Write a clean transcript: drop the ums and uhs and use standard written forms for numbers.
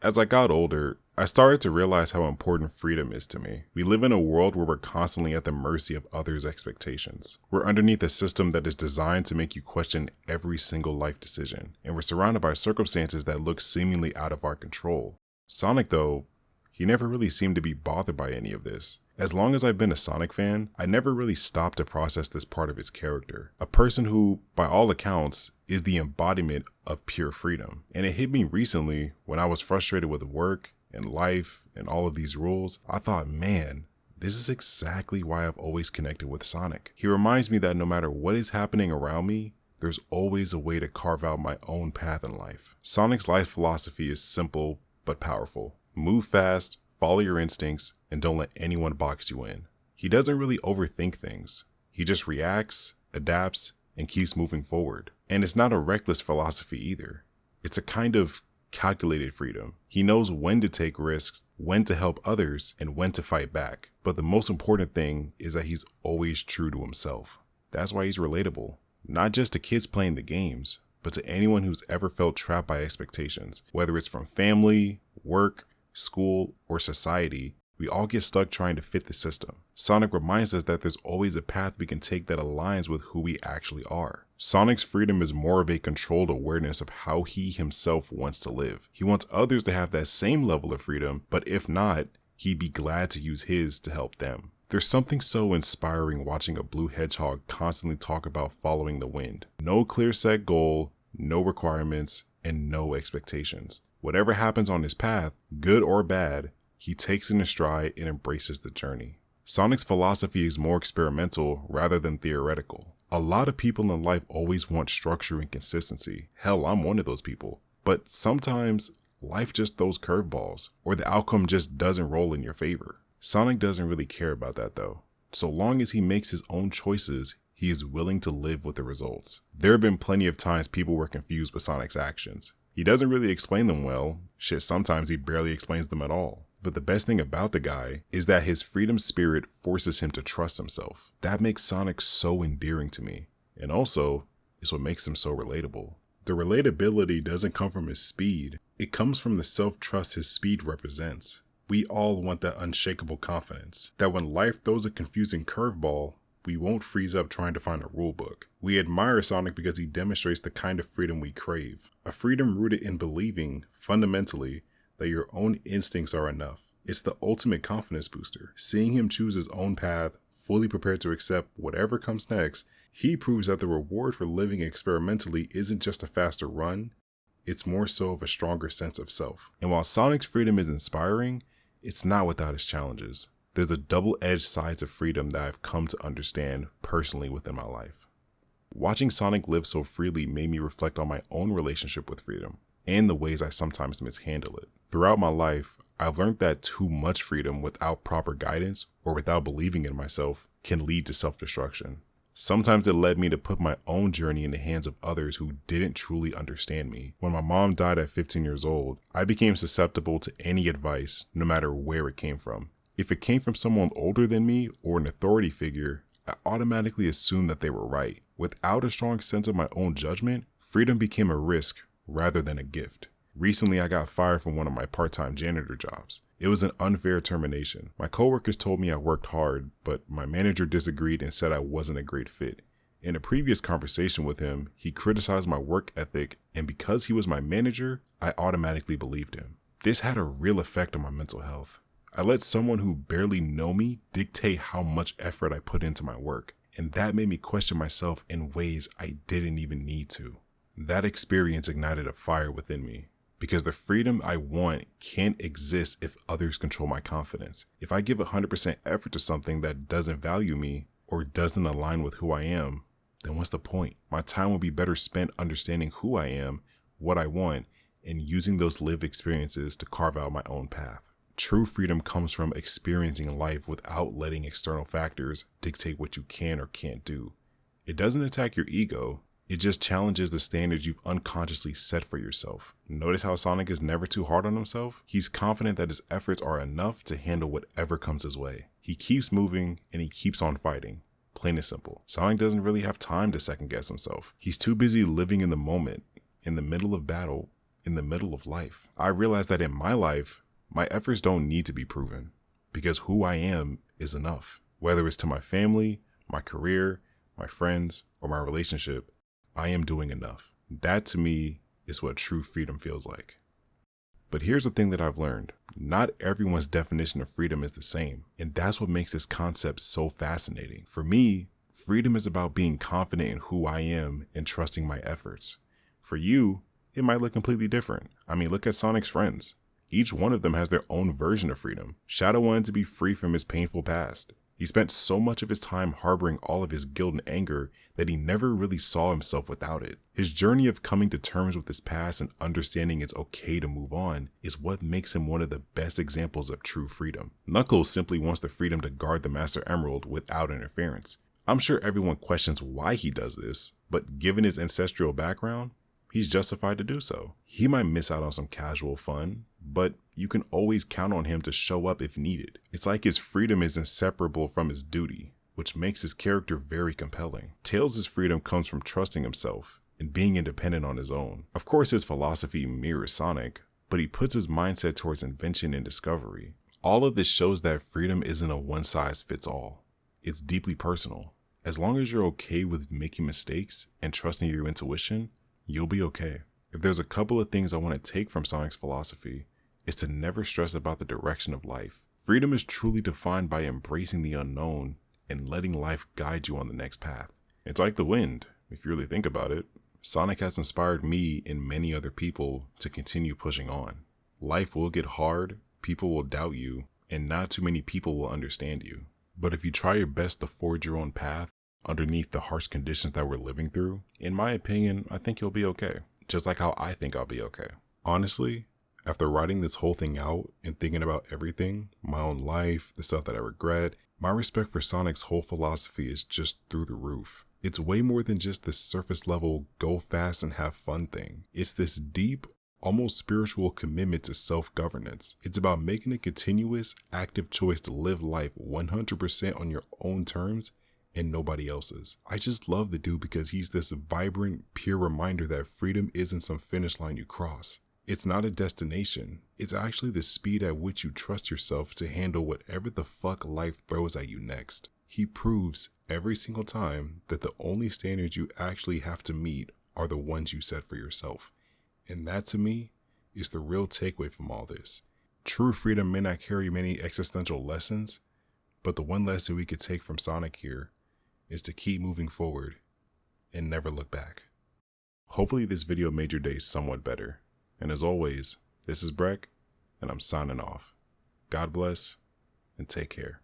As I got older, I started to realize how important freedom is to me. We live in a world where we're constantly at the mercy of others' expectations. We're underneath a system that is designed to make you question every single life decision, and we're surrounded by circumstances that look seemingly out of our control. Sonic, though, he never really seemed to be bothered by any of this. As long as I've been a Sonic fan, I never really stopped to process this part of his character. A person who, by all accounts, is the embodiment of pure freedom. And it hit me recently when I was frustrated with work and life and all of these rules. I thought, man, this is exactly why I've always connected with Sonic. He reminds me that no matter what is happening around me, there's always a way to carve out my own path in life. Sonic's life philosophy is simple but powerful. Move fast, follow your instincts, and don't let anyone box you in. He doesn't really overthink things. He just reacts, adapts, and keeps moving forward. And it's not a reckless philosophy either. It's a kind of calculated freedom. He knows when to take risks, when to help others, and when to fight back. But the most important thing is that he's always true to himself. That's why he's relatable. Not just to kids playing the games, but to anyone who's ever felt trapped by expectations. Whether it's from family, work, school, or society, we all get stuck trying to fit the system. Sonic reminds us that there's always a path we can take that aligns with who we actually are. Sonic's freedom is more of a controlled awareness of how he himself wants to live. He wants others to have that same level of freedom, but if not, he'd be glad to use his to help them. There's something so inspiring watching a blue hedgehog constantly talk about following the wind. No clear set goal, no requirements, and no expectations. Whatever happens on his path, good or bad, he takes it in stride and embraces the journey. Sonic's philosophy is more experimental rather than theoretical. A lot of people in life always want structure and consistency. Hell, I'm one of those people. But sometimes life just throws curveballs, or the outcome just doesn't roll in your favor. Sonic doesn't really care about that though. So long as he makes his own choices, he is willing to live with the results. There have been plenty of times people were confused with Sonic's actions. He doesn't really explain them well. Shit, sometimes he barely explains them at all. But the best thing about the guy is that his freedom spirit forces him to trust himself. That makes Sonic so endearing to me. And also, it's what makes him so relatable. The relatability doesn't come from his speed. It comes from the self-trust his speed represents. We all want that unshakable confidence, that when life throws a confusing curveball, we won't freeze up trying to find a rule book. We admire Sonic because he demonstrates the kind of freedom we crave. A freedom rooted in believing, fundamentally, that your own instincts are enough. It's the ultimate confidence booster. Seeing him choose his own path, fully prepared to accept whatever comes next, he proves that the reward for living experimentally isn't just a faster run, it's more so of a stronger sense of self. And while Sonic's freedom is inspiring, it's not without its challenges. There's a double-edged side to freedom that I've come to understand personally within my life. Watching Sonic live so freely made me reflect on my own relationship with freedom and the ways I sometimes mishandle it. Throughout my life, I've learned that too much freedom without proper guidance or without believing in myself can lead to self-destruction. Sometimes it led me to put my own journey in the hands of others who didn't truly understand me. When my mom died at 15 years old, I became susceptible to any advice, no matter where it came from. If it came from someone older than me or an authority figure, I automatically assumed that they were right. Without a strong sense of my own judgment, freedom became a risk rather than a gift. Recently, I got fired from one of my part-time janitor jobs. It was an unfair termination. My coworkers told me I worked hard, but my manager disagreed and said I wasn't a great fit. In a previous conversation with him, he criticized my work ethic, and because he was my manager, I automatically believed him. This had a real effect on my mental health. I let someone who barely know me dictate how much effort I put into my work, and that made me question myself in ways I didn't even need to. That experience ignited a fire within me, because the freedom I want can't exist if others control my confidence. If I give 100% effort to something that doesn't value me or doesn't align with who I am, then what's the point? My time will be better spent understanding who I am, what I want, and using those lived experiences to carve out my own path. True freedom comes from experiencing life without letting external factors dictate what you can or can't do. It doesn't attack your ego, it just challenges the standards you've unconsciously set for yourself. Notice how Sonic is never too hard on himself? He's confident that his efforts are enough to handle whatever comes his way. He keeps moving and he keeps on fighting. Plain and simple. Sonic doesn't really have time to second guess himself. He's too busy living in the moment, in the middle of battle, in the middle of life. I realized that in my life, my efforts don't need to be proven because who I am is enough. Whether it's to my family, my career, my friends, or my relationship, I am doing enough. That to me is what true freedom feels like. But here's the thing that I've learned. Not everyone's definition of freedom is the same, and that's what makes this concept so fascinating. For me, freedom is about being confident in who I am and trusting my efforts. For you, it might look completely different. I mean, look at Sonic's friends. Each one of them has their own version of freedom. Shadow wanted to be free from his painful past. He spent so much of his time harboring all of his guilt and anger that he never really saw himself without it. His journey of coming to terms with his past and understanding it's okay to move on is what makes him one of the best examples of true freedom. Knuckles simply wants the freedom to guard the Master Emerald without interference. I'm sure everyone questions why he does this, but given his ancestral background, he's justified to do so. He might miss out on some casual fun, but you can always count on him to show up if needed. It's like his freedom is inseparable from his duty, which makes his character very compelling. Tails' freedom comes from trusting himself and being independent on his own. Of course, his philosophy mirrors Sonic, but he puts his mindset towards invention and discovery. All of this shows that freedom isn't a one-size-fits-all. It's deeply personal. As long as you're okay with making mistakes and trusting your intuition, you'll be okay. If there's a couple of things I want to take from Sonic's philosophy, it's to never stress about the direction of life. Freedom is truly defined by embracing the unknown and letting life guide you on the next path. It's like the wind, if you really think about it. Sonic has inspired me and many other people to continue pushing on. Life will get hard, people will doubt you, and not too many people will understand you. But if you try your best to forge your own path underneath the harsh conditions that we're living through, in my opinion, I think you'll be okay. Just like how I think I'll be okay. Honestly, after writing this whole thing out and thinking about everything, my own life, the stuff that I regret, my respect for Sonic's whole philosophy is just through the roof. It's way more than just this surface level, go fast and have fun thing. It's this deep, almost spiritual commitment to self-governance. It's about making a continuous, active choice to live life 100% on your own terms and nobody else's. I just love the dude because he's this vibrant, pure reminder that freedom isn't some finish line you cross. It's not a destination. It's actually the speed at which you trust yourself to handle whatever the fuck life throws at you next. He proves every single time that the only standards you actually have to meet are the ones you set for yourself. And that to me is the real takeaway from all this. True freedom may not carry many existential lessons, but the one lesson we could take from Sonic here is to keep moving forward and never look back. Hopefully this video made your day somewhat better. And as always, this is Breck, and I'm signing off. God bless, and take care.